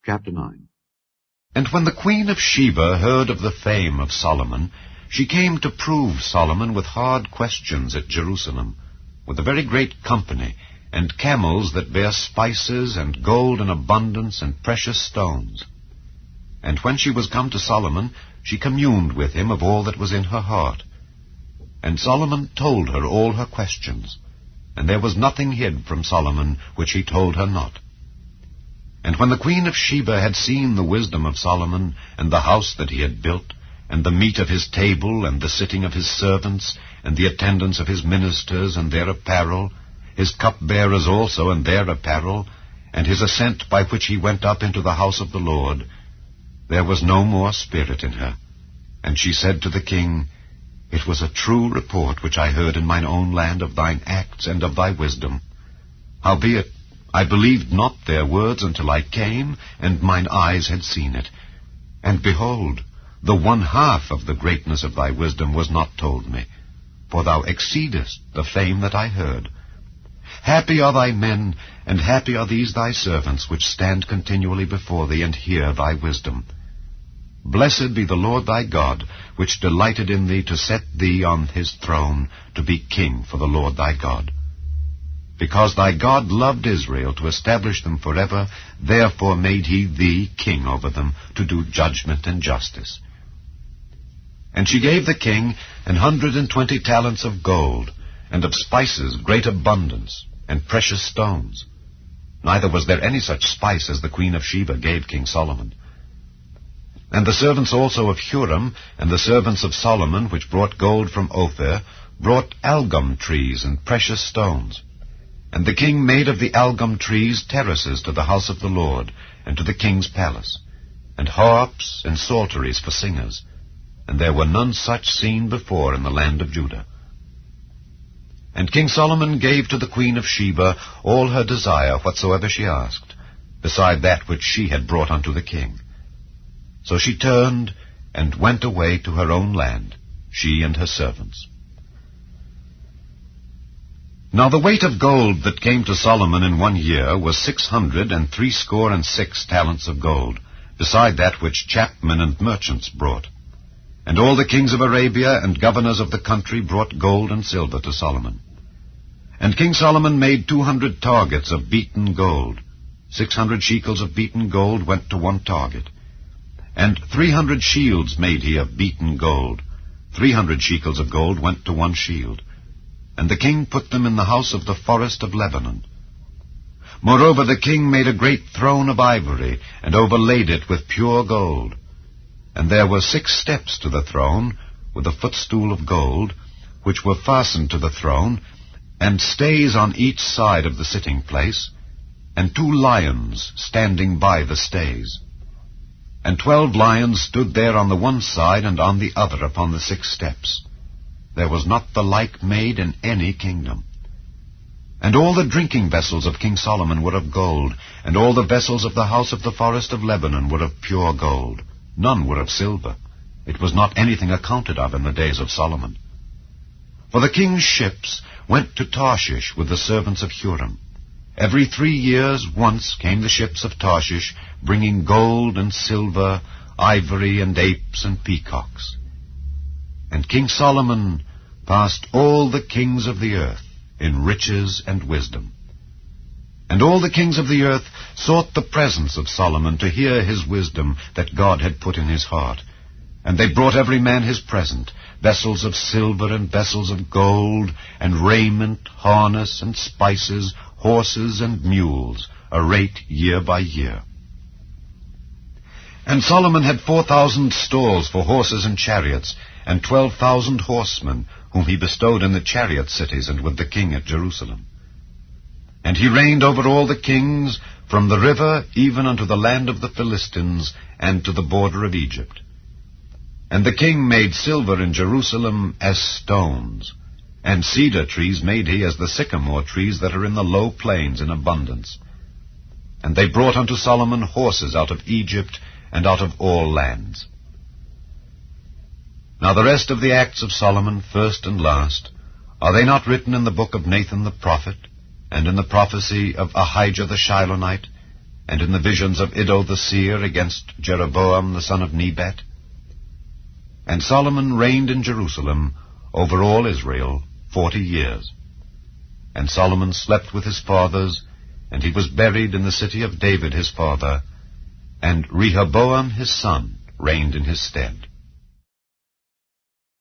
Chapter 9. And when the queen of Sheba heard of the fame of Solomon, she came to prove Solomon with hard questions at Jerusalem, with a very great company, and camels that bear spices, and gold in abundance, and precious stones. And when she was come to Solomon, she communed with him of all that was in her heart. And Solomon told her all her questions, and there was nothing hid from Solomon which he told her not. And when the queen of Sheba had seen the wisdom of Solomon, and the house that he had built, and the meat of his table, and the sitting of his servants, and the attendance of his ministers, and their apparel, his cupbearers also, and their apparel, and his ascent by which he went up into the house of the Lord, there was no more spirit in her. And she said to the king, It was a true report which I heard in mine own land of thine acts and of thy wisdom. Howbeit, I believed not their words until I came, and mine eyes had seen it. And behold, the 1/2 of the greatness of thy wisdom was not told me, for thou exceedest the fame that I heard. Happy are thy men, and happy are these thy servants, which stand continually before thee, and hear thy wisdom. Blessed be the Lord thy God, which delighted in thee to set thee on his throne, to be king for the Lord thy God. Because thy God loved Israel to establish them forever, therefore made he thee king over them, to do judgment and justice. And she gave the king 120 talents of gold, and of spices great abundance, and precious stones. Neither was there any such spice as the queen of Sheba gave King Solomon. And the servants also of Huram, and the servants of Solomon, which brought gold from Ophir, brought algum trees and precious stones. And the king made of the algum trees terraces to the house of the Lord, and to the king's palace, and harps and psalteries for singers, and there were none such seen before in the land of Judah. And King Solomon gave to the queen of Sheba all her desire whatsoever she asked, beside that which she had brought unto the king. So she turned and went away to her own land, she and her servants. Now the weight of gold that came to Solomon in 1 year was 666 talents of gold, beside that which chapmen and merchants brought. And all the kings of Arabia and governors of the country brought gold and silver to Solomon. And King Solomon made 200 targets of beaten gold. 600 shekels of beaten gold went to 1 target. And 300 shields made he of beaten gold. 300 shekels of gold went to 1 shield. And the king put them in the house of the forest of Lebanon. Moreover, the king made a great throne of ivory, and overlaid it with pure gold. And there were 6 steps to the throne, with a footstool of gold, which were fastened to the throne, and stays on each side of the sitting place, and 2 lions standing by the stays. And 12 lions stood there on the one side and on the other upon the 6 steps. There was not the like made in any kingdom. And all the drinking vessels of King Solomon were of gold, and all the vessels of the house of the forest of Lebanon were of pure gold. None were of silver. It was not anything accounted of in the days of Solomon. For the king's ships went to Tarshish with the servants of Huram. Every 3 years once came the ships of Tarshish, bringing gold and silver, ivory and apes and peacocks. And King Solomon passed all the kings of the earth in riches and wisdom. And all the kings of the earth sought the presence of Solomon to hear his wisdom that God had put in his heart. And they brought every man his present, vessels of silver and vessels of gold, and raiment, harness, and spices, horses and mules, a rate year by year. And Solomon had 4,000 stalls for horses and chariots, and 12,000 horsemen, whom he bestowed in the chariot cities and with the king at Jerusalem. And he reigned over all the kings, from the river even unto the land of the Philistines, and to the border of Egypt. And the king made silver in Jerusalem as stones, and cedar trees made he as the sycamore trees that are in the low plains in abundance. And they brought unto Solomon horses out of Egypt, and out of all lands. Now the rest of the acts of Solomon, first and last, are they not written in the book of Nathan the prophet, and in the prophecy of Ahijah the Shilonite, and in the visions of Iddo the seer against Jeroboam the son of Nebat? And Solomon reigned in Jerusalem over all Israel 40 years. And Solomon slept with his fathers, and he was buried in the city of David his father, and Rehoboam his son reigned in his stead.